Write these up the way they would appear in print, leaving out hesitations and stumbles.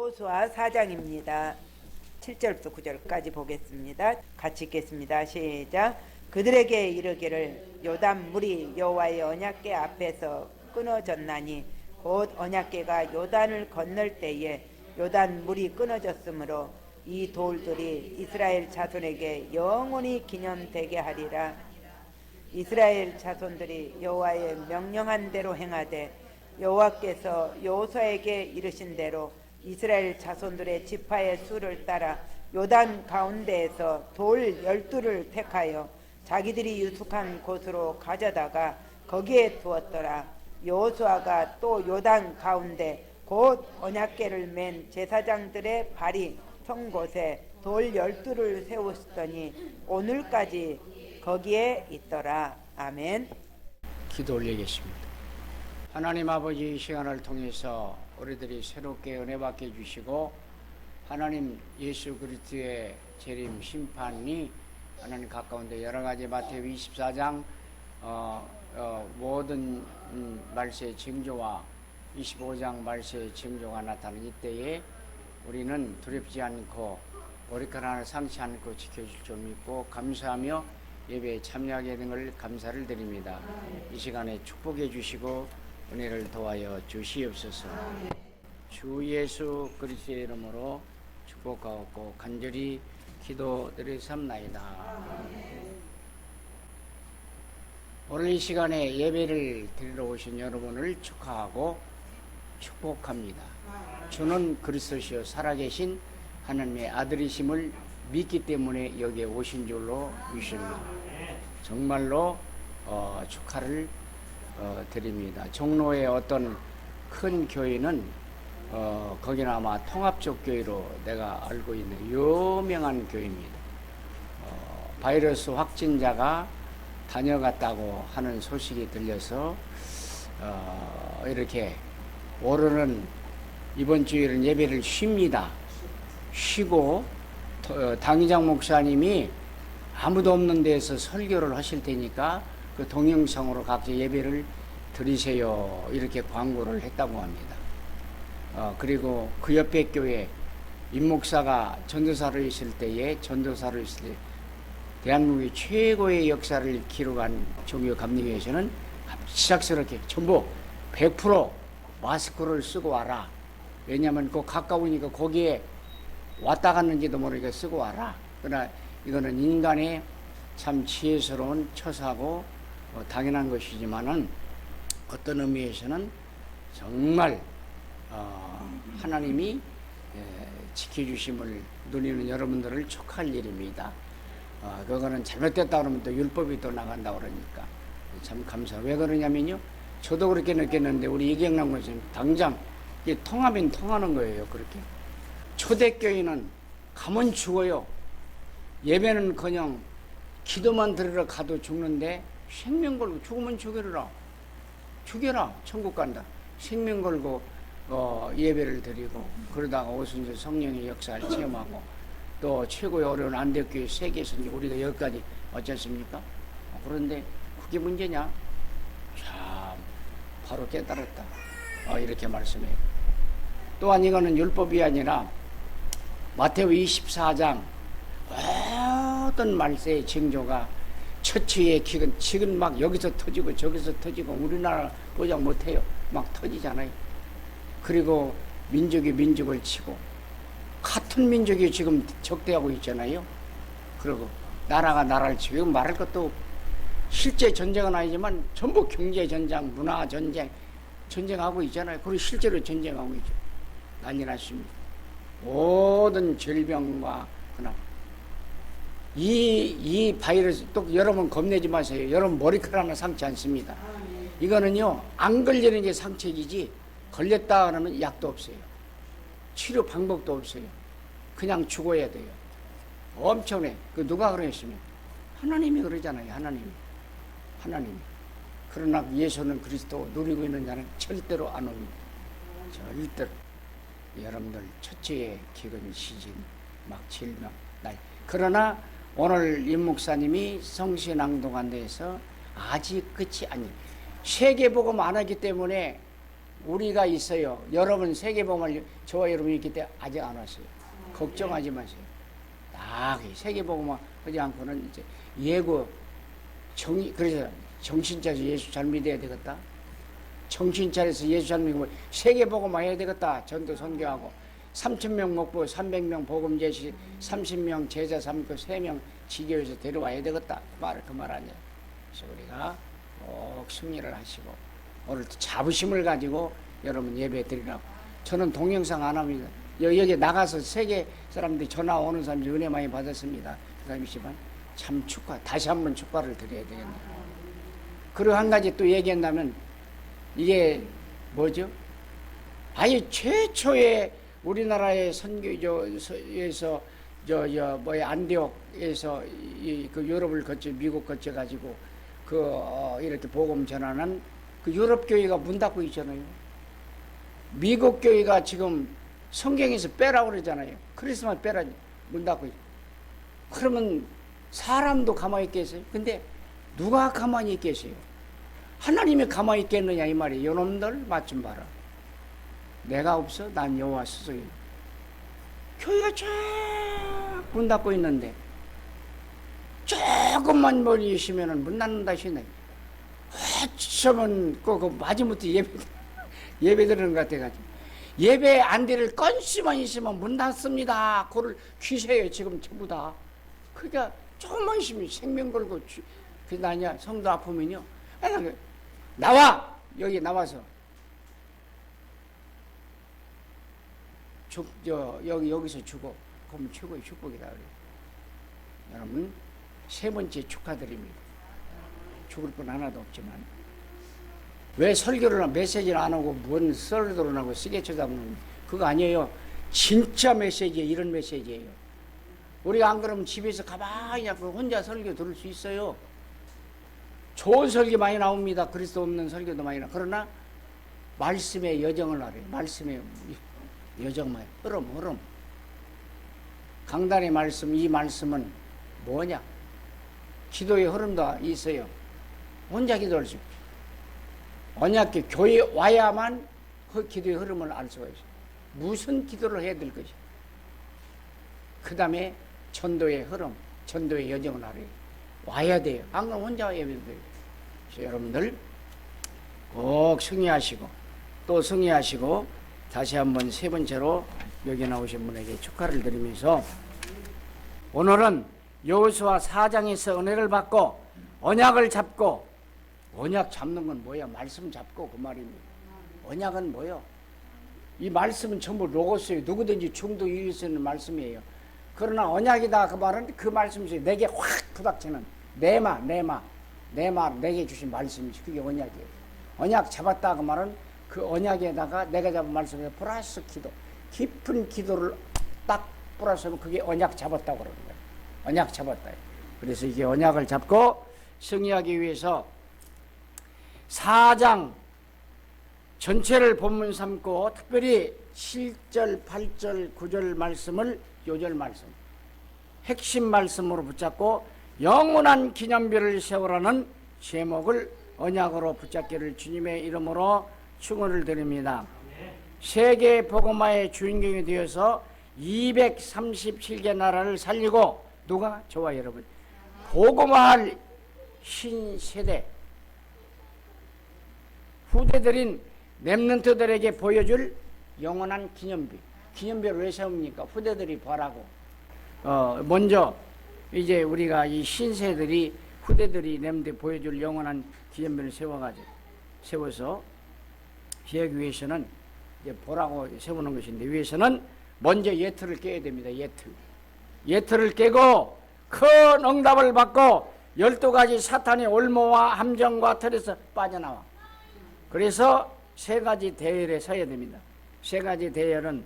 여호수아 4장입니다. 7절부터 9절까지 보겠습니다. 같이 읽겠습니다. 시작. 그들에게 이르기를 요단 물이 여호와의 언약궤 앞에서 끊어졌나니 곧 언약궤가 요단을 건널 때에 요단 물이 끊어졌으므로 이 돌들이 이스라엘 자손에게 영원히 기념되게 하리라. 이스라엘 자손들이 여호와의 명령한 대로 행하되 여호와께서 여호수아에게 이르신 대로 이스라엘 자손들의 지파의 수를 따라 요단 가운데에서 돌 12를 택하여 자기들이 유숙한 곳으로 가져다가 거기에 두었더라. 여호수아가 또 요단 가운데 곧 언약궤를 맨 제사장들의 발이 선 곳에 돌 12를 세웠더니 오늘까지 거기에 있더라. 아멘. 기도 올리겠습니다. 하나님 아버지, 이 시간을 통해서 우리들이 새롭게 은혜 받게 해주시고 하나님 예수 그리스도의 재림 심판이 하나님 가까운데 여러가지 마태오 24장 모든 말세의 징조와 25장 말세의 징조가 나타나는 이때에 우리는 두렵지 않고 머리카락 하나 상치 않고 지켜줄 줄 믿고 감사하며 예배에 참여하게 된 걸 감사를 드립니다. 이 시간에 축복해 주시고 은혜를 도와여 주시옵소서. 주 예수 그리스도의 이름으로 축복하고 간절히 기도드리옵나이다. 오늘 이 시간에 예배를 드리러 오신 여러분을 축하하고 축복합니다. 주는 그리스도시요 살아계신 하나님의 아들이심을 믿기 때문에 여기에 오신 줄로 믿습니다. 정말로 축하를 드립니다. 종로의 어떤 큰 교회는 거기는 아마 통합적 교회로 내가 알고 있는 유명한 교회입니다. 바이러스 확진자가 다녀갔다고 하는 소식이 들려서 이렇게 오늘은 이번 주일은 예배를 쉽니다. 쉬고 당의장 목사님이 아무도 없는 데에서 설교를 하실 테니까 그 동영상으로 각자 예배를 드리세요 이렇게 광고를 했다고 합니다. 그리고 그 옆에 교회 임 목사가 전도사로 있을 때에 대한민국의 최고의 역사를 기록한 종교 감리교에서는 시작스럽게 전부 100% 마스크를 쓰고 와라. 왜냐하면 그 가까우니까 거기에 왔다 갔는지도 모르게 쓰고 와라. 그러나 이거는 인간의 참 지혜스러운 처사고 당연한 것이지만은 어떤 의미에서는 정말 하나님이 지켜주심을 누리는 여러분들을 축하할 일입니다. 그거는 잘못됐다 그러면 또 율법이 또 나간다 그러니까 참 감사. 왜 그러냐면요, 저도 그렇게 느꼈는데 우리 이경남 교수님 당장 통하면 통하는 거예요. 그렇게 초대교회는 가면 죽어요. 예배는 그냥 기도만 들으러 가도 죽는데 생명 걸고 죽으면 죽여라 천국 간다. 생명 걸고 예배를 드리고 그러다가 오순절 성령의 역사를 체험하고 또 최고의 어려운 안대교회 세계에서 우리가 여기까지 어찌 않습니까? 그런데 그게 문제냐? 참 바로 깨달았다. 이렇게 말씀해요. 또한 이거는 율법이 아니라 마태오 24장 모든 말세의 징조가 처치의 기근 지금 막 여기서 터지고 저기서 터지고 우리나라 보장 못해요. 막 터지잖아요. 그리고 민족이 민족을 치고 같은 민족이 지금 적대하고 있잖아요. 그리고 나라가 나라를 치고 이건 말할 것도 없고 실제 전쟁은 아니지만 전부 경제 전쟁, 문화 전쟁, 전쟁하고 있잖아요. 그리고 실제로 전쟁하고 있죠. 난리 났습니다. 모든 질병과 그나 이 바이러스 또 여러분 겁내지 마세요. 여러분 머리카락 하나 상치 않습니다. 이거는요 안 걸리는 게 상책이지 걸렸다 그러면 약도 없어요. 치료 방법도 없어요. 그냥 죽어야 돼요. 엄청나요. 그 누가 그러셨습니까? 하나님이 그러잖아요. 하나님이. 그러나 예수는 그리스도 누리고 있는 자는 절대로 안 옵니다. 절대로. 여러분들 첫째의 기근 시즌 막 질병 날. 그러나 오늘 임 목사님이 성시 낭독한 데에서 아직 끝이 아니. 세계복음 안 하기 때문에 우리가 있어요. 여러분 세계복음을 저와 여러분이 있기 때문에 아직 안 왔어요. 걱정하지 마세요. 딱 세계복음을 하지 않고는 이제 예고 그래서 정신 차려서 예수 잘 믿어야 되겠다. 정신 차려서 예수 잘 믿고 세계복음만 해야 되겠다. 전도 선교하고 3,000명 먹고 300명 복음 제시 30명 제자 삼고 3명 지교에서 데려와야 되겠다. 그 말 아니에요. 그래서 우리가 꼭 승리를 하시고 오늘 자부심을 가지고 여러분 예배 드리라고. 저는 동영상 안 합니다. 여기 나가서 세계 사람들이 전화 오는 사람들이 은혜 많이 받았습니다. 그 사람이지만 참 다시 한번 축하를 드려야 되겠네요. 그리고 한 가지 또 얘기한다면 이게 뭐죠? 아예 최초의 우리나라의 선교에서 안디옥에서 그 유럽을 거쳐 미국 거쳐 가지고 이렇게 복음 전하는 그 유럽 교회가 문 닫고 있잖아요. 미국 교회가 지금 성경에서 빼라고 그러잖아요. 크리스마스 빼라 문 닫고 있어요. 그러면 사람도 가만히 있겠어요? 근데 누가 가만히 있겠어요? 하나님이 가만히 있겠느냐 이 말이에요. 요놈들 맛 좀 봐라. 내가 없어? 난 여호와 스승이야. 교회가 쫙 문 닫고 있는데 조금만 멀리 있으면 문 닫는다 하시네. 어쩌면 그 마지못해 예배 드리는 것 같아가지고 예배 안 드릴 건수만 있으면 문 닫습니다. 그걸 귀세요 지금 전부 다. 그러니까 조금만 있으면 생명 걸고 그게 아니야. 성도 아프면요. 나와! 여기 나와서 여기서 죽어. 그러면 최고의 축복이다 그래요. 여러분 세 번째 축하드립니다. 죽을 분 하나도 없지만 왜 설교를 메시지를 안 하고 뭔 썰도를 하고 쓰게 쳐다보는 그거 아니에요. 진짜 메시지예요. 이런 메시지예요. 우리가 안 그러면 집에서 가만히 혼자 설교 들을 수 있어요. 좋은 설교 많이 나옵니다. 그리스도 없는 설교도 많이 나옵니다. 그러나 말씀의 여정을 알아요. 말씀의 여정만 흐름. 강단의 말씀, 이 말씀은 뭐냐? 기도의 흐름도 있어요. 혼자 기도할 수 없어요. 언약교 교회 와야만 그 기도의 흐름을 알 수가 있어요. 무슨 기도를 해야 될 것이. 그 다음에 전도의 흐름, 전도의 여정을 알아요. 와야 돼요. 안 그러면 혼자 예배 드려요. 그래서 여러분들 꼭 승리하시고 또 승리하시고 다시 한번 세 번째로 여기 나오신 분에게 축하를 드리면서 오늘은 여호수아 4장에서 은혜를 받고 언약을 잡고 언약 잡는 건 뭐야? 말씀 잡고 그 말입니다. 언약은 뭐요? 이 말씀은 전부 로고스예요. 누구든지 충도 이룰 수 있는 말씀이에요. 그러나 언약이다 그 말은 그 말씀이 내게 확 부닥치는 내 말 내게 주신 말씀이지. 그게 언약이에요. 언약 잡았다 그 말은 그 언약에다가 내가 잡은 말씀에 플러스 기도 깊은 기도를 딱 플러스하면 그게 언약 잡았다고 그러는 거예요. 언약 잡았다. 그래서 이게 언약을 잡고 승리하기 위해서 4장 전체를 본문 삼고 특별히 7절, 8절, 9절 말씀을 요절 말씀 핵심 말씀으로 붙잡고 영원한 기념비를 세우라는 제목을 언약으로 붙잡기를 주님의 이름으로 축원을 드립니다. 세계 복음화의 주인공이 되어서 237개 나라를 살리고 누가? 저와 여러분 복음화할 신세대 후대들인 렘넌트들에게 보여줄 영원한 기념비. 기념비를 왜 세웁니까? 후대들이 보라고. 먼저 이제 우리가 이 신세들이 후대들이 렘넌트 보여줄 영원한 기념비를 세워서 기하기 위해서는 이제 보라고 세우는 것인데 위해서는 먼저 예틀을 깨야 됩니다. 예틀을 깨고 큰 응답을 받고 12가지 사탄의 올무와 함정과 틀에서 빠져나와. 그래서 3가지 대열에 서야 됩니다. 3가지 대열은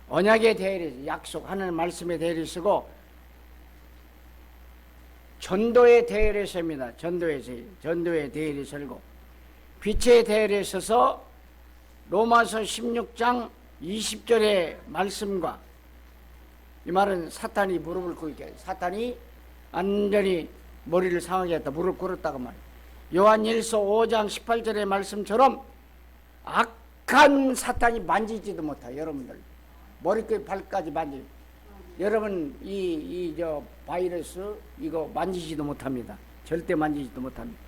언약의 대열에 약속, 하나님 말씀의 대열에 서고 전도의 대열에 섭니다. 전도의 대열에 설고 빛의 대열에 서서 로마서 16장 20절의 말씀과 이 말은 사탄이 무릎을 꿇게 사탄이 완전히 머리를 상하게 했다. 무릎 꿇었다고 말이에요. 요한일서 5장 18절의 말씀처럼 악한 사탄이 만지지도 못해. 여러분들 머리끝 발까지 만지. 여러분 저 바이러스 이거 만지지도 못합니다. 절대 만지지도 못합니다.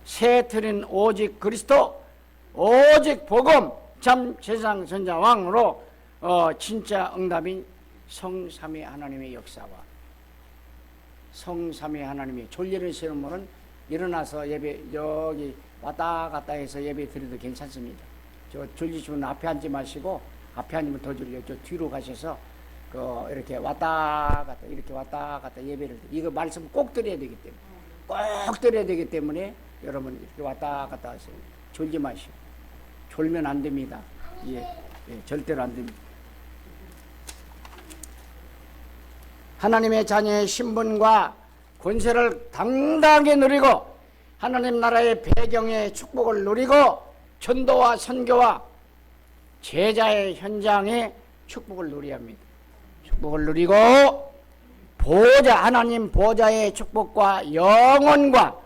새 틀은 오직 그리스도, 오직 복음, 참 세상 선자왕으로 진짜 응답인 성삼위 하나님의 역사와 성삼위 하나님의 졸리를 세우는 분은 일어나서 예배 여기 왔다 갔다 해서 예배 드려도 괜찮습니다. 저 졸리시면 앞에 앉지 마시고, 앞에 앉으면 더 졸려. 저 뒤로 가셔서 이렇게 왔다 갔다 이렇게 왔다 갔다 예배를, 이거 말씀 꼭 드려야 되기 때문에, 꼭 드려야 되기 때문에 여러분 이렇게 왔다 갔다 하세요. 졸지 마시고. 졸면 안 됩니다. 예, 절대로 안 됩니다. 하나님의 자녀의 신분과 권세를 당당하게 누리고 하나님 나라의 배경의 축복을 누리고 전도와 선교와 제자의 현장의 축복을 누려야 합니다. 축복을 누리고 보좌, 하나님 보좌의 축복과 영원과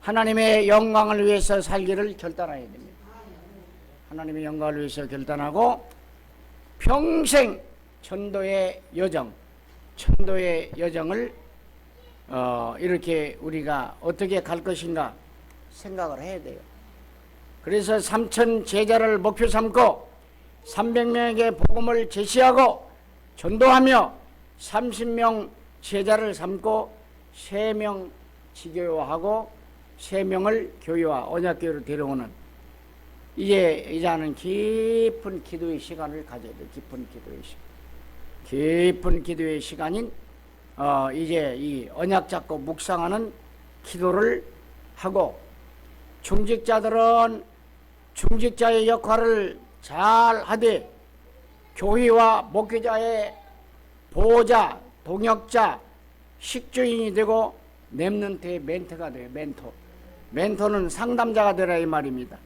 하나님의 영광을 위해서 살기를 결단해야 됩니다. 하나님의 영광을 위해서 결단하고 평생 전도의 여정을 이렇게 우리가 어떻게 갈 것인가 생각을 해야 돼요. 그래서 3,000 제자를 목표 삼고 300명에게 복음을 제시하고 전도하며 30명 제자를 삼고 3명 지교화하고 3명을 교회와 언약교회로 데려오는, 이제는 깊은 기도의 시간을 가져야 돼요. 깊은 기도의 시간인 이제 이 언약 잡고 묵상하는 기도를 하고, 중직자들은 중직자의 역할을 잘 하되 교회와 목회자의 보호자, 동역자, 식주인이 되고 렘넌트의 멘토가 돼요. 멘토는 상담자가 되라 이 말입니다.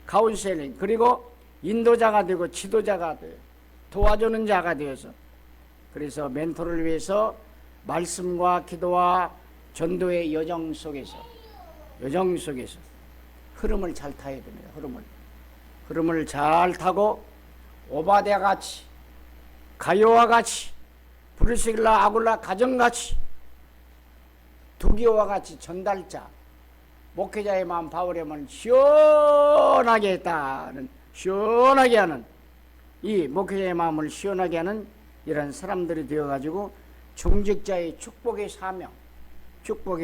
카운셀링, 그리고 인도자가 되고 지도자가 돼요. 도와주는 자가 되어서, 그래서 멘토를 위해서 말씀과 기도와 전도의 여정 속에서 흐름을 잘 타야 됩니다. 흐름을 잘 타고 오바댜 같이, 가요와 같이, 브리스길라 아굴라 가정같이, 두기오와 같이 전달자, 목회자의 마음 바울에만 시원하게 하는 이 목회자의 마음을 시원하게 하는 이런 사람들이 되어가지고 중직자의 축복의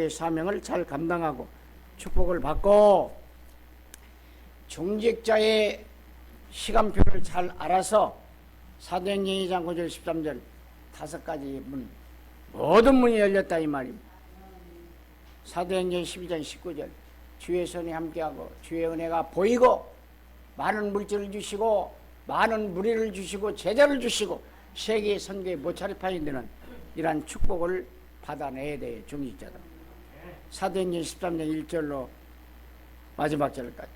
사명을 잘 감당하고 축복을 받고, 중직자의 시간표를 잘 알아서 사도행전 2장 9절 13절 5가지 문, 모든 문이 열렸다 이 말입니다. 사도행전 12장 19절 주의 손이 함께하고 주의 은혜가 보이고 많은 물질을 주시고 많은 무리를 주시고 제자를 주시고 세계 선교의 모차리판이 되는 이러한 축복을 받아내야 돼요. 중직자들. 사도행전 13장 1절로 마지막 절까지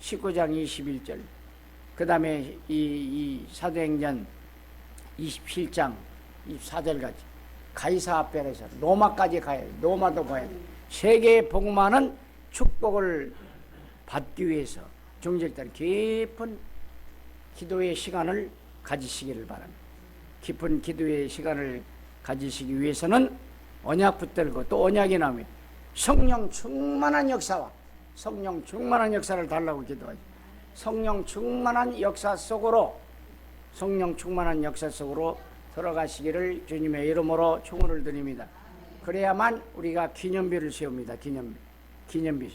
19장 21절, 그 다음에 이 사도행전 27장 24절까지 가이사 앞에서 로마까지 가야 돼. 로마도 가야 돼. 세계에 복음하는 축복을 받기 위해서 중직자들 깊은 기도의 시간을 가지시기를 바랍니다. 깊은 기도의 시간을 가지시기 위해서는 언약 붙들고, 또 언약이 나오면 성령 충만한 역사와 성령 충만한 역사를 달라고 기도하죠. 성령 충만한 역사 속으로 들어가시기를 주님의 이름으로 축원을 드립니다. 그래야만 우리가 기념비를 세웁니다. 기념비.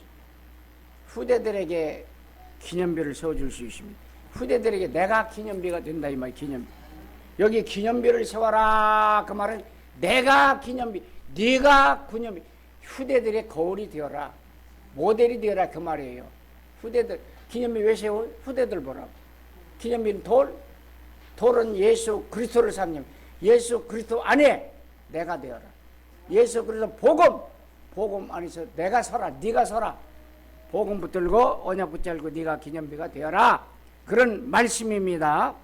후대들에게 기념비를 세워줄 수 있습니다. 후대들에게 내가 기념비가 된다 이 말. 기념비. 여기 기념비를 세워라 그 말은 내가 기념비, 네가 기념비, 후대들의 거울이 되어라, 모델이 되어라 그 말이에요. 후대들 기념비 왜 세워? 후대들 보라고. 기념비는 돌은 예수 그리스도를 삼는, 예수 그리스도 안에 내가 되어라. 예수 그리스도 복음 안에서 내가 서라, 네가 서라. 복음 붙들고 언약 붙들고 네가 기념비가 되어라. 그런 말씀입니다.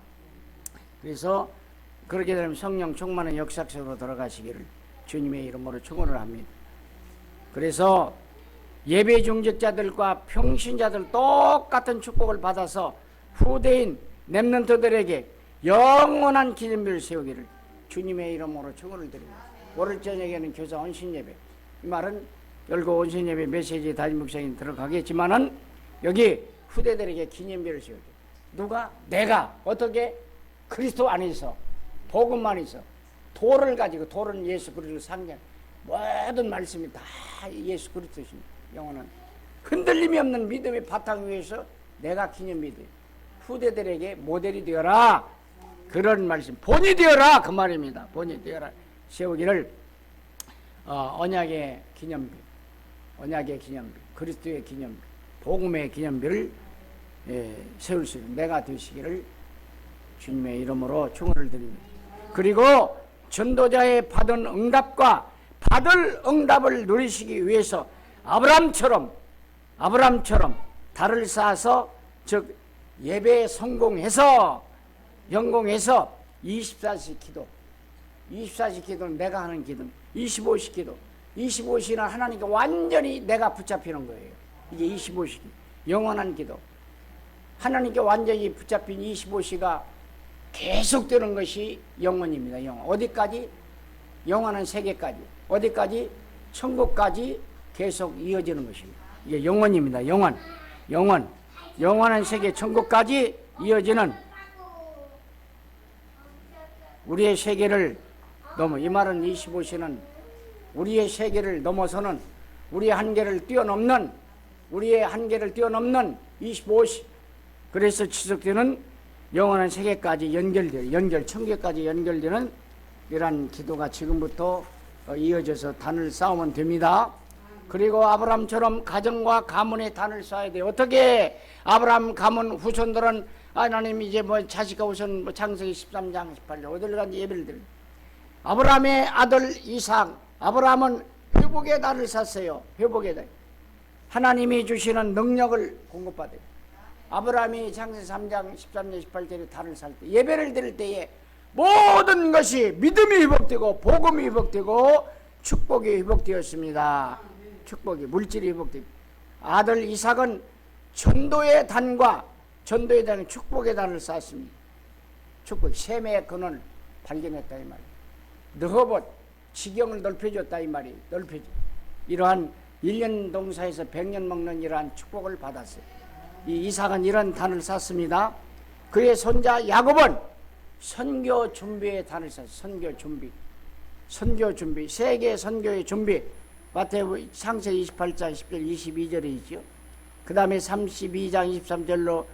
그래서 그렇게 되면 성령 충만한 역사 속으로 들어가시기를 주님의 이름으로 축원을 합니다. 그래서 예배 중직자들과 평신자들 똑같은 축복을 받아서 후대인 렘넌트들에게 영원한 기념비를 세우기를 주님의 이름으로 축원을 드립니다. 월요일 저녁에는 교사 온신예배, 이 말은 열고 온신예배 메시지 담임 목사님 들어가겠지만은 여기 후대들에게 기념비를 세우죠. 누가? 내가. 어떻게? 그리스도 안에서 복음 안에서 도를 가지고, 도는 예수 그리스도를 상징, 모든 말씀이 다 예수 그리스도십니다. 영혼은 흔들림이 없는 믿음의 바탕 위에서 내가 기념비 돼 후대들에게 모델이 되어라, 그런 말씀. 본이 되어라, 그 말입니다. 본이 되어라 세우기를 언약의 기념비, 언약의 기념비, 그리스도의 기념비, 복음의 기념비를 세울 수 있는 내가 되시기를 주님의 이름으로 축원을 드립니다. 그리고 전도자의 받은 응답과 받을 응답을 누리시기 위해서 아브라함처럼 달을 쌓아서, 즉 예배에 성공해서 영공해서 24시 기도, 24시 기도는 내가 하는 기도, 25시 기도, 25시는 하나님께 완전히 내가 붙잡히는 거예요. 이게 25시 영원한 기도, 하나님께 완전히 붙잡힌 25시가 계속되는 것이 영원입니다. 영원. 어디까지? 영원한 세계까지. 어디까지? 천국까지 계속 이어지는 것입니다. 이게 영원입니다. 영원한 세계 천국까지 이어지는 우리의 세계를 넘어, 이 말은 25시는 우리의 세계를 넘어서는, 우리의 한계를 뛰어넘는 25시, 그래서 지속되는 영원한 세계까지 천국까지 연결되는 이러한 기도가 지금부터 이어져서 단을 쌓으면 됩니다. 그리고 아브라함처럼 가정과 가문의 단을 쌓아야 돼요. 어떻게? 아브라함 가문 후손들은 하나님 이제 자식과 후손 창세기 13장 18절 어디를 간지 예배를 드립니다. 아브라함의 아들 이삭, 아브라함은 회복의 단을 샀어요. 회복의 단. 하나님이 주시는 능력을 공급받아요. 아브라함이 창세기 3장 13절 18절에 단을 살 때, 예배를 드릴 때에 모든 것이 믿음이 회복되고 복음이 회복되고 축복이 회복되었습니다. 축복이, 물질이 회복되고. 아들 이삭은 전도의 단과 축복의 단을 쌓았습니다. 축복, 셈의 근원을 발견했다 이 말이에요. 느허봇, 지경을 넓혀줬다 이 말이에요. 넓혀줘. 이러한 1년 동사에서 100년 먹는 이러한 축복을 받았어요. 이 이삭은 이런 단을 쌓습니다. 그의 손자 야곱은 선교 준비의 단을 쌓았어요. 선교 준비, 세계 선교의 준비. 마태복음 창세기 28장 10절 22절에 있죠. 그 다음에 32장 23절로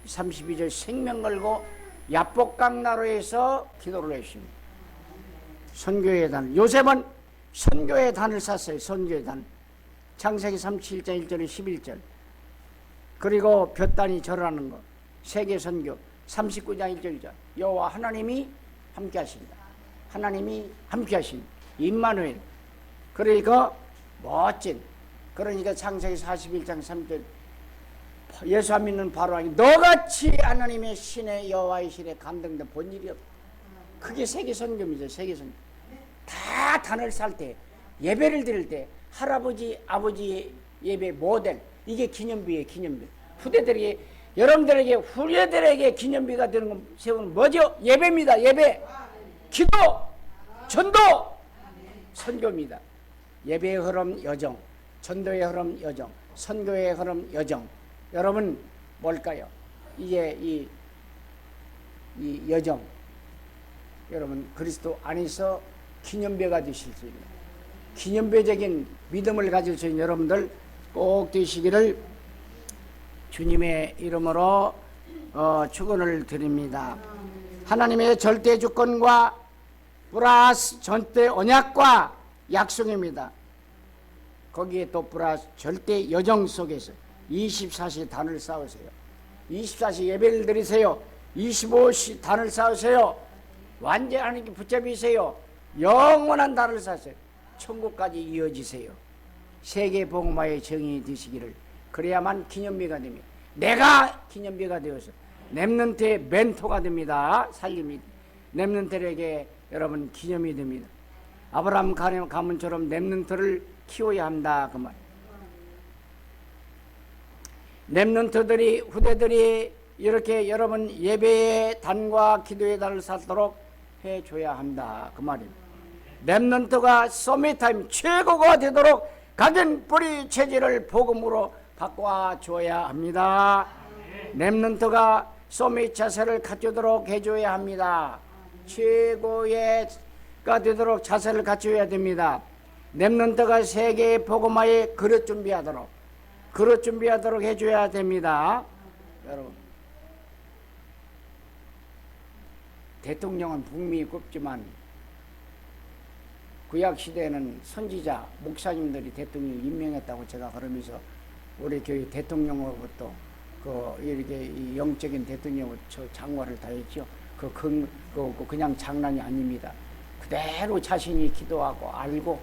32절 생명 걸고 야복강나루에서 기도를 했습니다. 선교의 단. 요셉은 선교의 단을 샀어요. 선교의 단. 창세기 37장 1절에 11절. 그리고 볕단이 절하는 것. 세계 선교 39장 1절이죠. 여호와 하나님이 함께 하십니다. 하나님이 함께 하십니다. 임마누엘. 그러니까 멋진, 그러니까 창세기 41장 3절 예수 안 믿는 바로왕이 너같이 하나님의 신의 여호와의 신에 감동된 본 일이 없다. 그게 세계 선교입니다. 세계 선교. 다 단을 살 때, 예배를 드릴 때 할아버지 아버지의 예배 모델, 이게 기념비예요. 기념비. 후대들에게, 여러분들에게, 후대들에게 기념비가 되는 건 세우는 뭐죠? 예배입니다. 예배, 기도, 전도, 선교입니다. 예배의 흐름 여정, 전도의 흐름 여정, 선교의 흐름 여정. 여러분 뭘까요? 이게 이 여정, 여러분 그리스도 안에서 기념배가 되실 수 있는, 기념배적인 믿음을 가질 수 있는 여러분들 꼭 되시기를 주님의 이름으로 축원을 드립니다. 하나님의 절대 주권과 플러스 절대 언약과 약속입니다. 거기에 또 플러스 절대 여정 속에서 24시 단을 쌓으세요. 24시 예배를 드리세요. 25시 단을 쌓으세요. 완전 하나님께 붙잡으세요. 영원한 단을 쌓으세요. 천국까지 이어지세요. 세계 복음화의 정의 되시기를. 그래야만 기념비가 됩니다. 내가 기념비가 되어서 렘넌트의 멘토가 됩니다. 살림이 렘넌트에게 여러분 기념이 됩니다. 아브라함 가문처럼 렘넌트를 키워야 한다 그 말. 렘넌트들이 후대들이 이렇게 여러분 예배의 단과 기도의 단을 쌓도록 해줘야 한다 그 말입니다. 렘넌트가 서밋타임 최고가 되도록 각인 뿌리 체질을 복음으로 바꿔줘야 합니다. 렘넌트가 서밋 자세를 갖추도록 해줘야 합니다. 최고의가 되도록 자세를 갖춰야 됩니다. 렘넌트가 세계의 복음화에 그릇 준비하도록 해줘야 됩니다. 여러분, 대통령은 북미 꼽지만 구약시대에는 선지자, 목사님들이 대통령 임명했다고 제가 그러면서 우리 교회 대통령으로부터 이렇게 이 영적인 대통령으로부터 장관을 다 했죠. 그냥 장난이 아닙니다. 그대로 자신이 기도하고 알고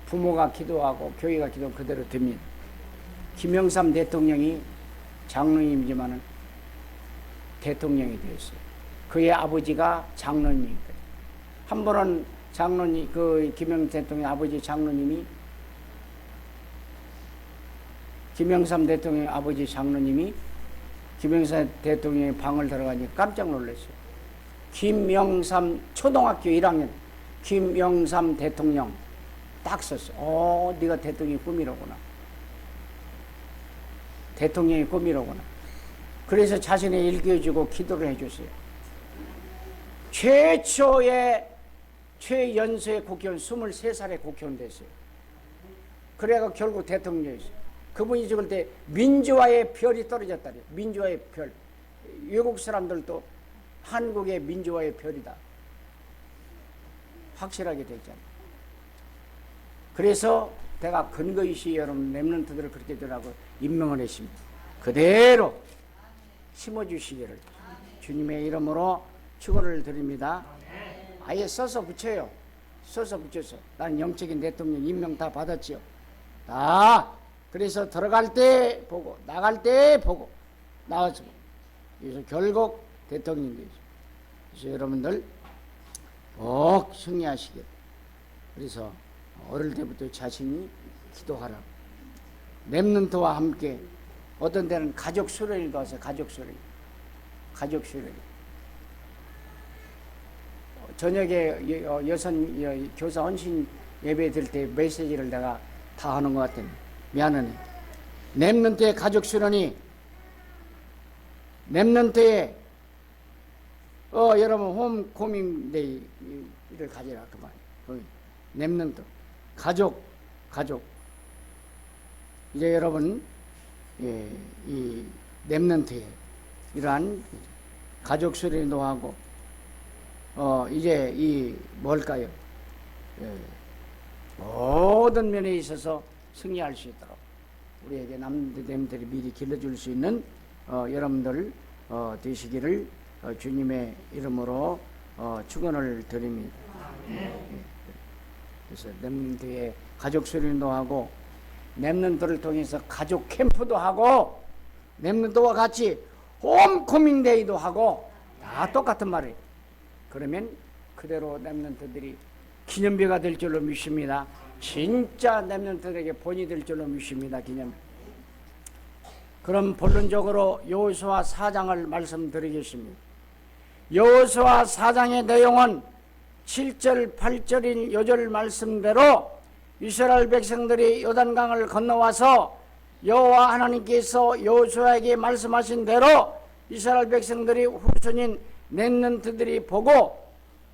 부모가 기도하고 교회가 기도하고 그대로 됩니다. 김영삼 대통령이 장로님이지만은 대통령이 되었어요. 그의 아버지가 장로님이거든요. 한 번은 장로님, 김영삼 대통령 아버지 장로님이 김영삼 대통령 아버지 장로님이 김영삼 대통령의 방을 들어가니까 깜짝 놀랐어요. 김영삼 초등학교 1학년 김영삼 대통령 딱 썼어요. 네가 대통령의 꿈이로구나. 대통령의 꿈이로구나. 그래서 자신이 일깨워주고 기도를 해줬어요. 최연소의 국회의원 23살에 국회의원 됐어요. 그래가 결국 대통령이었어요. 그분이 죽을 때 민주화의 별이 떨어졌다래요. 민주화의 별. 외국 사람들도 한국의 민주화의 별이다. 확실하게 됐잖아요. 그래서 내가 근거이시 여러분 렘넌트들을 그렇게 들하고 임명을 했습니다. 그대로 심어주시기를 주님의 이름으로 축원을 드립니다. 아예 써서 붙여요. 써서 붙여서 난 영적인 대통령 임명 다 받았지요. 다. 그래서 들어갈 때 보고 나갈 때 보고 나와서 보고. 그래서 결국 대통령이 되죠. 그래서 여러분들 꼭 승리하시길. 그래서 어릴 때부터 자신이 기도하라. 렘넌트와 함께 어떤 데는 가족 수련회도 하세요. 가족 수련회. 저녁에 여선 교사 헌신 예배 드릴 때 메시지를 내가 다 하는 것 같아요. 미안하네. 렘넌트의 가족 수련회. 렘넌트의 여러분 홈코밍데이를 가지라 그 말. 렘넌트 가족. 이제 여러분 이 렘넌트의 이러한 가족 수련도 하고 이제 이 뭘까요? 모든 면에 있어서 승리할 수 있도록 우리에게 렘넌트들이 미리 길러줄 수 있는 여러분들 되시기를 주님의 이름으로 축원을 드립니다. 그래서 렘넌트의 가족 수련도 하고 렘넌트를 통해서 가족 캠프도 하고 렘넌트와 같이 홈코밍데이도 하고 다 똑같은 말이에요. 그러면 그대로 렘넌트들이 기념비가 될 줄로 믿습니다. 진짜 렘넌트들에게 본이 될 줄로 믿습니다. 기념비. 그럼 본론적으로 여호수아 4장을 말씀드리겠습니다. 여호수아 4장의 내용은 7절 8절인 요절 말씀대로 이스라엘 백성들이 요단강을 건너와서 여호와 하나님께서 여호수아에게 말씀하신 대로 이스라엘 백성들이 후손인 렘넌트들이 보고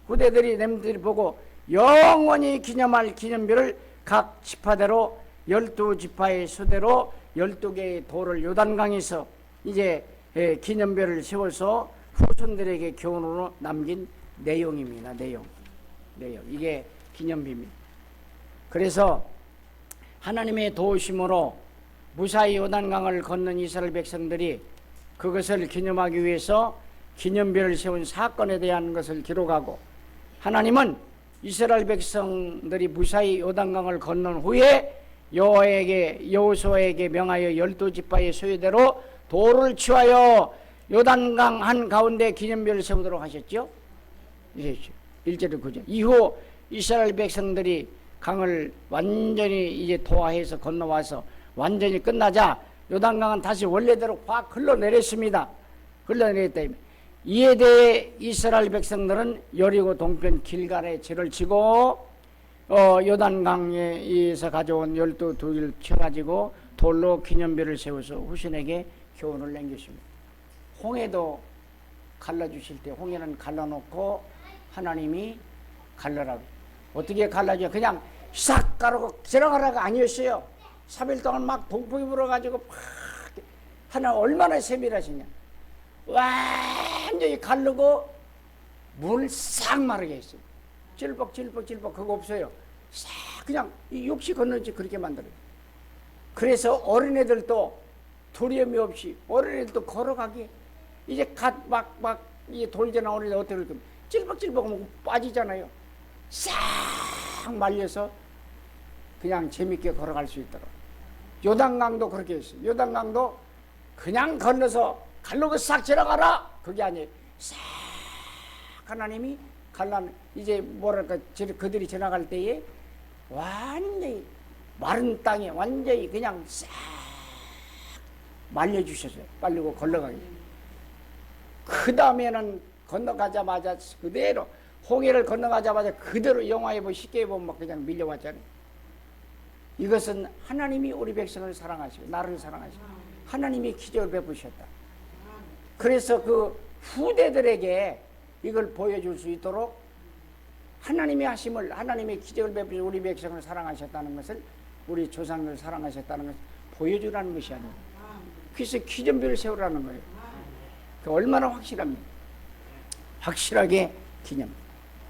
후대들이 렘넌트들이 보고 영원히 기념할 기념비를 각 지파대로 12지파의 수대로 12개의 돌을 요단강에서 이제 기념비를 세워서 후손들에게 교훈으로 남긴 내용입니다. 내용. 이게 기념비입니다. 그래서 하나님의 도우심으로 무사히 요단강을 건넌 이스라엘 백성들이 그것을 기념하기 위해서 기념비를 세운 사건에 대한 것을 기록하고 하나님은 이스라엘 백성들이 무사히 요단강을 건넌 후에 여호수아에게 명하여 12지파의 소유대로 돌을 치하여 요단강 한가운데 기념비를 세우도록 하셨죠. 1절에 9절. 이후 이스라엘 백성들이 강을 완전히 이제 도하해서 건너와서 완전히 끝나자 요단강은 다시 원래대로 확 흘러내렸습니다. 흘러내렸다. 이에 대해 이스라엘 백성들은 여리고 동편 길갈에 절을 치고 요단강에서 가져온 12돌을 쳐가지고 돌로 기념비를 세워서 후신에게 교훈을 남겼습니다. 홍해도 갈라주실 때 홍해는 갈라놓고 하나님이 갈라라고. 어떻게 갈라줘? 그냥 싹 가르고 지나가라가 아니었어요. 3일 동안 막 동풍이 불어가지고 막 하나님 얼마나 세밀하시냐. 완전히 가르고 물 싹 마르게 했어요. 찔벅 그거 없어요. 싹 그냥 이 욕시 건너지 그렇게 만들어요. 그래서 어린애들도 두려움이 없이 어린애들도 걸어가기 이제 막 이제 돌져 나오는데 어떻게 그럴까? 찔벅 하면 빠지잖아요. 싹 말려서 그냥 재밌게 걸어갈 수 있도록. 요단강도 그렇게 했어요. 요단강도 그냥 건너서 갈르고 싹 지나가라 그게 아니에요. 싹 하나님이 이제 뭐랄까 그들이 지나갈 때에 완전히 마른 땅에 완전히 그냥 싹 말려주셨어요. 빨리고 걸러가게. 그 다음에는 건너가자마자 그대로 홍해를 건너가자마자 그대로 영화에 쉽게 보면 막 그냥 밀려왔잖아요. 이것은 하나님이 우리 백성을 사랑하시고 나를 사랑하시고 하나님이 기적을 베푸셨다. 그래서 그 후대들에게 이걸 보여줄 수 있도록 하나님의 하심을 하나님의 기적을 베푸시고 우리 백성을 사랑하셨다는 것을 우리 조상을 사랑하셨다는 것을 보여주라는 것이 아니에요. 그래서 기념비를 세우라는 거예요. 얼마나 확실합니까? 확실하게 기념.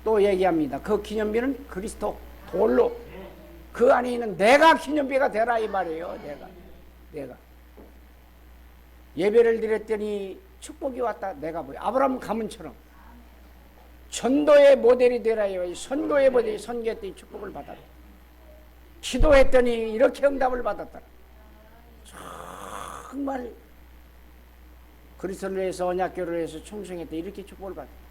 또 얘기합니다. 그 기념비는 그리스도 돌로 그 안에 있는 내가 기념비가 되라 이 말이에요. 내가 예배를 드렸더니 축복이 왔다. 내가 뭐야? 아브라함 가문처럼 전도의 모델이 되라요. 선교의 모델이 선교했더니 축복을 받았다. 기도했더니 이렇게 응답을 받았다. 정말 그리스도를 위해서 언약궤를 위해서 충성했더니 이렇게 축복을 받았다.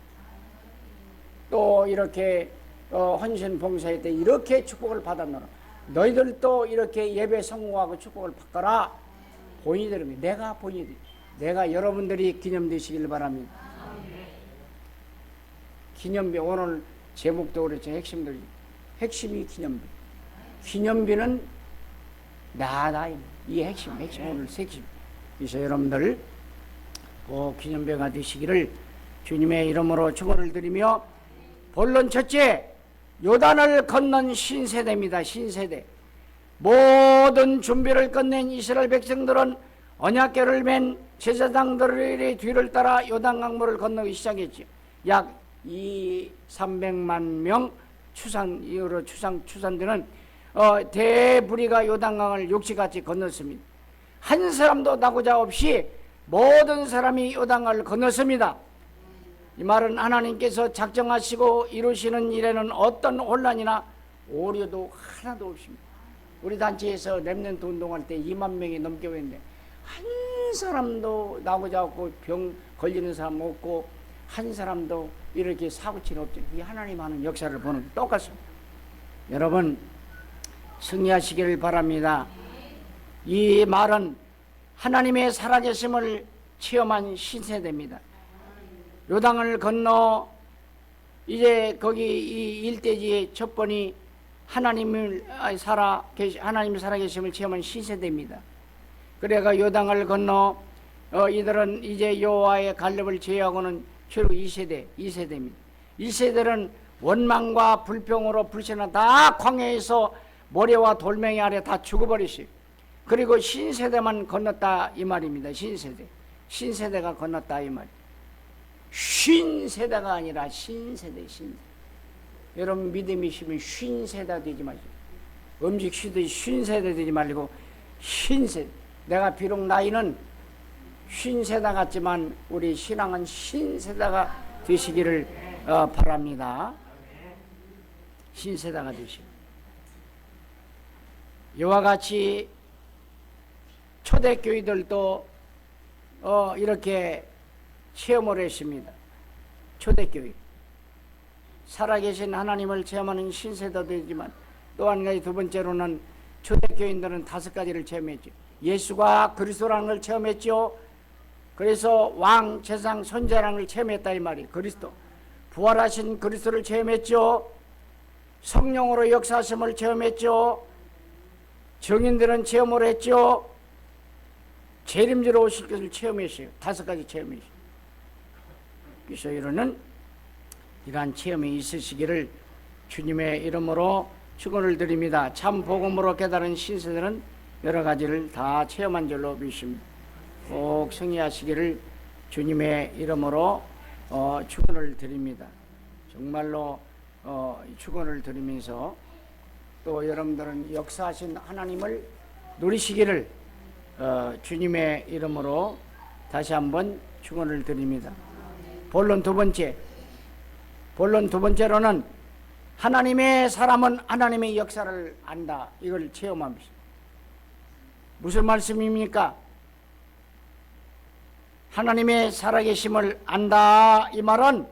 또 이렇게 헌신 봉사할 때 이렇게 축복을 받았노라. 너희들도 이렇게 예배 성공하고 축복을 받거라. 본인이 되는 거예요. 내가 여러분들이 기념되시길 바랍니다. 기념비 오늘 제목도 그렇죠. 핵심이 기념비. 기념비는 나다. 이 핵심 오늘 핵심. 그래서 여러분들 기념비가 되시기를 주님의 이름으로 축원을 드리며 본론 첫째 요단을 건넌 신세대입니다. 신세대. 모든 준비를 끝낸 이스라엘 백성들은 언약궤를 맨 제사장들의 뒤를 따라 요단강물을 건너기 시작했죠. 약 300만 명 추산되는 대부리가 요단강을 욕지같이 건넜습니다. 한 사람도 나고자 없이 모든 사람이 요단강을 건넜습니다. 이 말은 하나님께서 작정하시고 이루시는 일에는 어떤 혼란이나 오류도 하나도 없습니다. 우리 단체에서 렘넌트 운동할 때 2만 명이 넘게 했는데 한 사람도 나고자 없고 병 걸리는 사람 없고 한 사람도 이렇게 사고치는 없죠. 이 하나님 하는 역사를 보는 게 똑같습니다. 여러분 승리하시기를 바랍니다. 이 말은 하나님의 살아계심을 체험한 신세대입니다. 요단을 건너 이제 거기 이 일대지의 첫 번이 하나님이 살아계심을 체험한 신세대입니다. 그래가 요단을 건너 이들은 이제 여호와의 갈렙을 제외하고는 최로 2세대입니다. 1세대는 원망과 불평으로 불신한 다 광야에서 모래와 돌멩이 아래 다 죽어버리시. 그리고 신세대만 건넜다 이 말입니다. 신세대가 건넜다 이 말. 쉰세대가 아니라 신세대. 여러분 믿음이시면 쉰세대 되지 마시고 음식 쉬듯이 쉰세대 되지 말고 신세대. 내가 비록 나이는 쉰세대 같지만 우리 신앙은 신세대가 되시기를 바랍니다. 신세대가 되시고 이와 같이 초대교회들도 이렇게 체험을 했습니다. 초대교회 살아계신 하나님을 체험하는 신세대도 되지만 또 한 가지 두 번째로는 초대교인들은 5가지를 체험했죠. 예수가 그리스도라는 걸 체험했죠. 그래서 왕, 재상, 선자라는 걸 체험했다 이 말이. 그리스도 부활하신 그리스도를 체험했죠. 성령으로 역사하심을 체험했죠. 정인들은 체험을 했죠. 재림지로 오실 것을 체험했어요. 5가지 체험했어요. 그래서 이러한 체험이 있으시기를 주님의 이름으로 축원을 드립니다. 참 복음으로 깨달은 신세들은 여러 가지를 다 체험한 줄로 믿습니다. 꼭 승리하시기를 주님의 이름으로 축원을 드립니다. 정말로 축원을 드리면서 또 여러분들은 역사하신 하나님을 누리시기를 주님의 이름으로 다시 한번 축원을 드립니다. 본론 두 번째로는 하나님의 사람은 하나님의 역사를 안다. 이걸 체험합니다. 무슨 말씀입니까? 하나님의 살아계심을 안다. 이 말은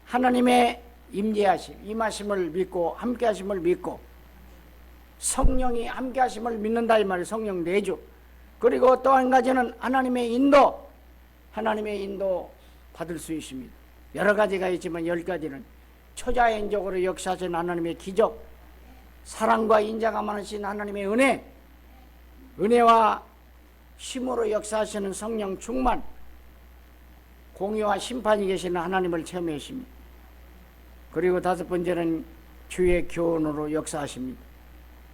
하나님의 임재하심, 임하심을 믿고 함께하심을 믿고 성령이 함께하심을 믿는다 이 말이에요. 성령 내주. 그리고 또 한 가지는 하나님의 인도 받을 수 있습니다. 여러 가지가 있지만 10가지는 초자연적으로 역사하신 하나님의 기적, 사랑과 인자가 많으신 하나님의 은혜와 힘으로 역사하시는 성령 충만, 공의와 심판이 계시는 하나님을 체험하십니다. 그리고 5번째는 주의 교훈으로 역사하십니다.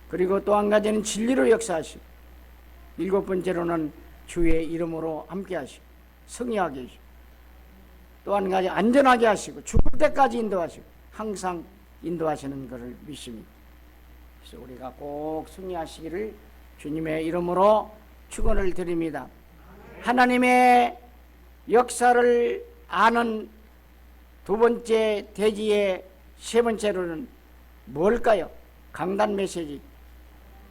그리고 또 한 가지는 진리로 역사하시고 7번째로는 주의 이름으로 함께 하시고 승리하게 하시고 또 한 가지 안전하게 하시고 죽을 때까지 인도하시고 항상 인도하시는 것을 믿습니다. 그래서 우리가 꼭 승리하시기를 주님의 이름으로 축원을 드립니다. 하나님의 역사를 아는 두 번째 대지의 세 번째로는 뭘까요? 강단 메시지.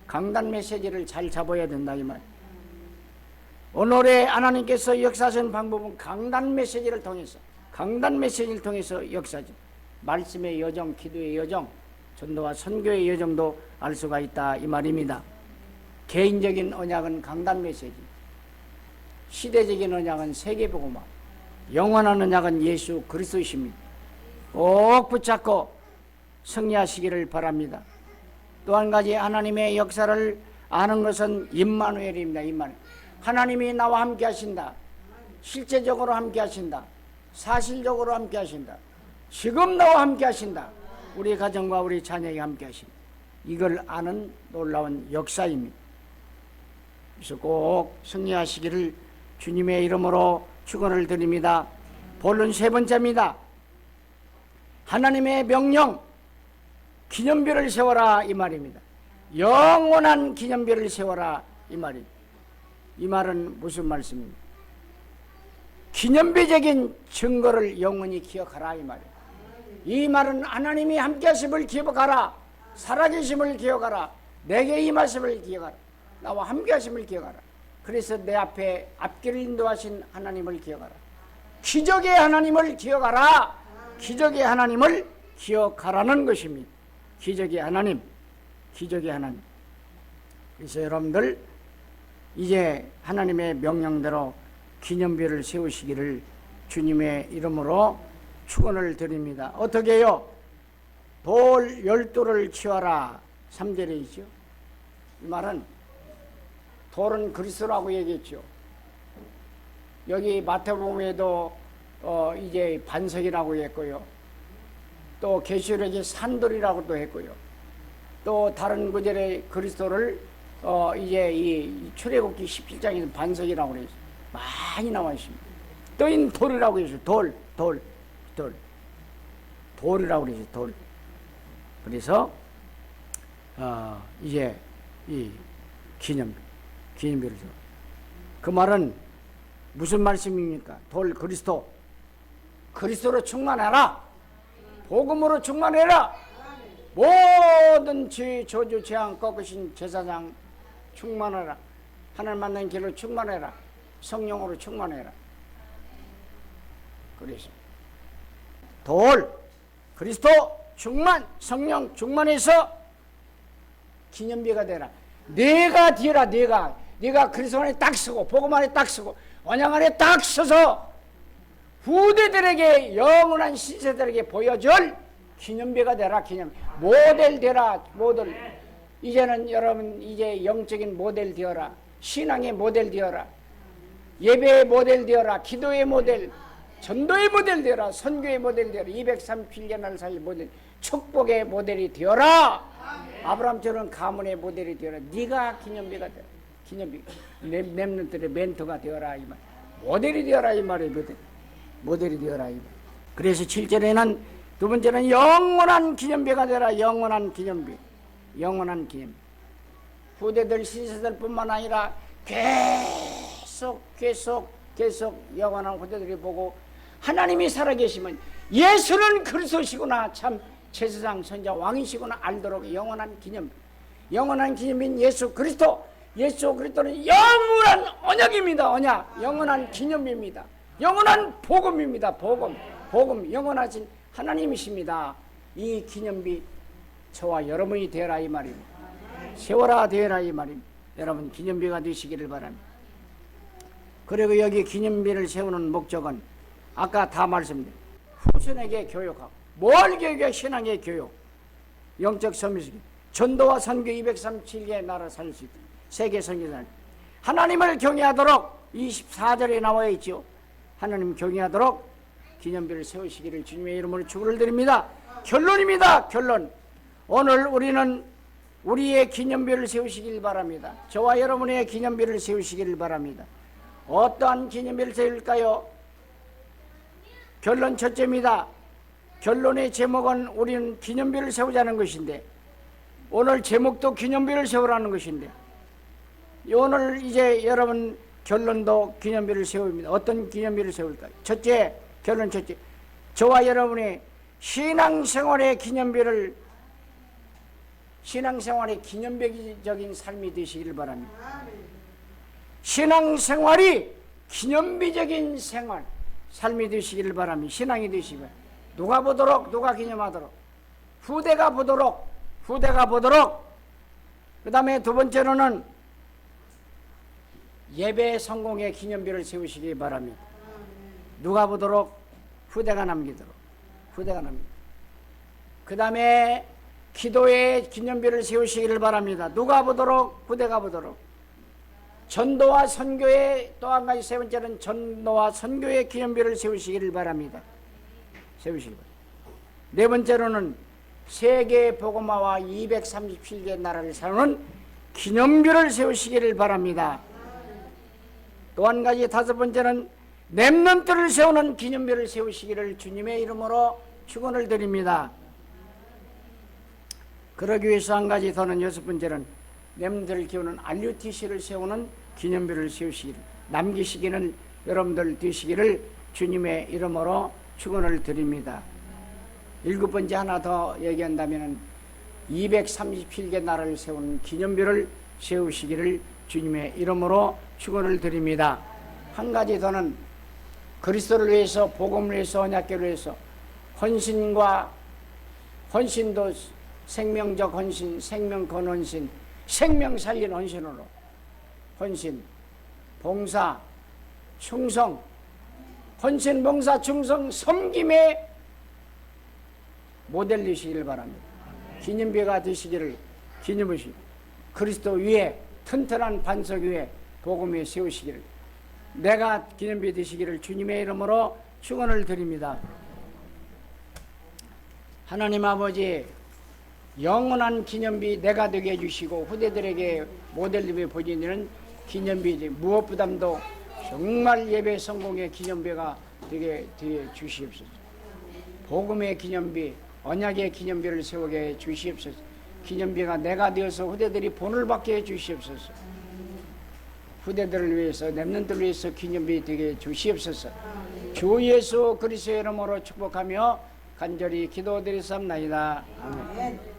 강단 메시지를 잘 잡아야 된다 이 말. 오늘의 하나님께서 역사하신 방법은 강단 메시지를 통해서 역사죠. 말씀의 여정, 기도의 여정, 전도와 선교의 여정도 알 수가 있다 이 말입니다. 개인적인 언약은 강단 메시지, 시대적인 언약은 세계복음화, 영원한 언약은 예수 그리스도이십니다. 꼭 붙잡고 승리하시기를 바랍니다. 또 한 가지 하나님의 역사를 아는 것은 임마누엘입니다. 임마누엘. 하나님이 나와 함께 하신다. 실제적으로 함께 하신다. 사실적으로 함께 하신다. 지금 나와 함께 하신다. 우리 가정과 우리 자녀에게 함께 하신다. 이걸 아는 놀라운 역사입니다. 그래서 꼭 승리하시기를 주님의 이름으로 축원을 드립니다. 본론 세 번째입니다. 하나님의 명령, 기념비를 세워라 이 말입니다. 영원한 기념비를 세워라 이 말입니다. 이 말은 무슨 말씀입니까? 기념비적인 증거를 영원히 기억하라 이 말이에요. 이 말은 하나님이 함께 하심을 기억하라, 살아계심을 기억하라, 내게 임하심을 기억하라, 나와 함께 하심을 기억하라. 그래서 내 앞에 앞길을 인도하신 하나님을 기억하라. 기적의 하나님을 기억하라. 기적의 하나님을 기억하라는 것입니다. 기적의 하나님. 그래서 여러분들 이제 하나님의 명령대로 기념비를 세우시기를 주님의 이름으로 축원을 드립니다. 어떻게 해요? 돌 12돌을 치워라. 3절에 있죠. 이 말은 돌은 그리스도라고 얘기했죠. 여기 마태복음에도 이제 반석이라고 했고요. 또 계시록에 산돌이라고도 했고요. 또 다른 구절에 그리스도를 이제 이 출애굽기 17장에서 반석이라고 그랬어요. 많이 나와 있습니다. 또 이 돌이라고 했어요. 돌이라고 그랬어요. 돌. 그래서 이제 이 기념비를 그 말은 무슨 말씀입니까? 돌 그리스도로 충만해라. 복음으로 충만해라. 모든 죄, 저주, 재앙 꺾으신 제사장 충만해라. 하나님 만난 길로 충만해라. 성령으로 충만해라. 그래서 돌, 그리스도 충만, 성령 충만해서 기념비가 되라. 내가 되어라. 네가 그리스도 안에 딱 서고 복음 안에 딱 서고 언약 안에 딱 서서 후대들에게 영원한 신세들에게 보여줄 기념비가 되라. 모델 되라. 모델. 이제는 여러분 이제 영적인 모델 되어라. 신앙의 모델 되어라. 예배의 모델 되어라. 기도의 모델, 전도의 모델 되어라. 선교의 모델 되어라. 237년을 살 모델, 축복의 모델이 되어라. 아브라함처럼 가문의 모델이 되어라. 네가 기념비가 되어라. 기념비. 렘넌트들의 멘토가 되어라. 이 말. 모델이 되어라. 이 말이 모델이 되어라. 이 말. 그래서 7절에는 두 번째는 영원한 기념비가 되어라. 영원한 기념비. 영원한 기념비. 후대들 신세들뿐만 아니라 계속 영원한 후대들이 보고 하나님이 살아계시면 예수는 그리스도시구나, 참 제사장 선자 왕이시구나 알도록 영원한 기념비. 영원한 기념인 예수 그리스도는 영원한 언약입니다. 언약. 영원한 기념비입니다. 영원한 복음입니다. 복음 영원하신 하나님이십니다. 이 기념비 저와 여러분이 되라 이 말입니다. 세워라 되라 이 말입니다. 여러분 기념비가 되시기를 바랍니다. 그리고 여기 기념비를 세우는 목적은 아까 다 말씀드린 후손에게 교육하고, 뭘 교육해? 신앙의 교육, 영적 선미식, 전도와 선교 237개 나라 살릴 수 있다. 세계 선교사 하나님을 경외하도록 24절에 나와 있죠. 하나님 경외하도록 기념비를 세우시기를 주님의 이름으로 축원을 드립니다. 결론입니다. 결론. 오늘 우리는 우리의 기념비를 세우시길 바랍니다. 저와 여러분의 기념비를 세우시기를 바랍니다. 어떠한 기념비를 세울까요? 결론 첫째입니다. 결론의 제목은 우리는 기념비를 세우자는 것인데, 오늘 제목도 기념비를 세우라는 것인데, 오늘 이제 여러분 결론도 기념비를 세웁니다. 어떤 기념비를 세울까요? 결론 첫째, 저와 여러분의 신앙생활의 기념비적인 삶이 되시길 바랍니다. 신앙생활이 기념비적인 삶이 되시기를 바랍니다. 신앙이 되시면 누가 보도록, 누가 기념하도록, 후대가 보도록. 그 다음에 두 번째로는 예배 성공의 기념비를 세우시기 바랍니다. 누가 보도록, 후대가 남기도록. 그 다음에 기도의 기념비를 세우시기를 바랍니다. 누가 보도록, 후대가 보도록. 전도와 선교의 또 한 가지 세 번째는 전도와 선교의 기념비를 세우시기를 바랍니다. 네 번째로는 세계 복음화와 237개 나라를 세우는 기념비를 세우시기를 바랍니다. 또 한 가지 다섯 번째는 렘넌트를 세우는 기념비를 세우시기를 주님의 이름으로 축원을 드립니다. 그러기 위해서 한 가지 더는 여섯 번째는 렘넌트를 키우는 RUTC를 세우는 기념비를 세우시기를, 남기시기는 여러분들 되시기를 주님의 이름으로 축원을 드립니다. 일곱 번째 하나 더 얘기한다면 237개 나라를 세우는 기념비를 세우시기를 주님의 이름으로 축원을 드립니다. 한 가지 더는 그리스도를 위해서, 복음을 위해서, 언약궤를 위해서 헌신도 생명적 헌신, 생명 건 헌신, 생명 살린 헌신으로 헌신, 봉사, 충성, 헌신, 봉사, 충성, 섬김의 모델 되시기를 바랍니다. 기념비가 되시기를, 기념하시 그리스도 위에 튼튼한 반석 위에 복음 위에 세우시기를, 내가 기념비 되시기를 주님의 이름으로 축원을 드립니다. 하나님 아버지, 영원한 기념비 내가 되게 해주시고 후대들에게 모델로 보여지는 기념비, 무엇보다도 정말 예배 성공의 기념비가 되게 주시옵소서. 복음의 기념비, 언약의 기념비를 세우게 해 주시옵소서. 기념비가 내가 되어서 후대들이 본을 받게 해 주시옵소서. 후대들을 위해서, 렘넌트를 위해서 기념비 되게 해 주시옵소서. 주 예수 그리스도의 이름으로 축복하며 간절히 기도드리옵나이다. 아멘.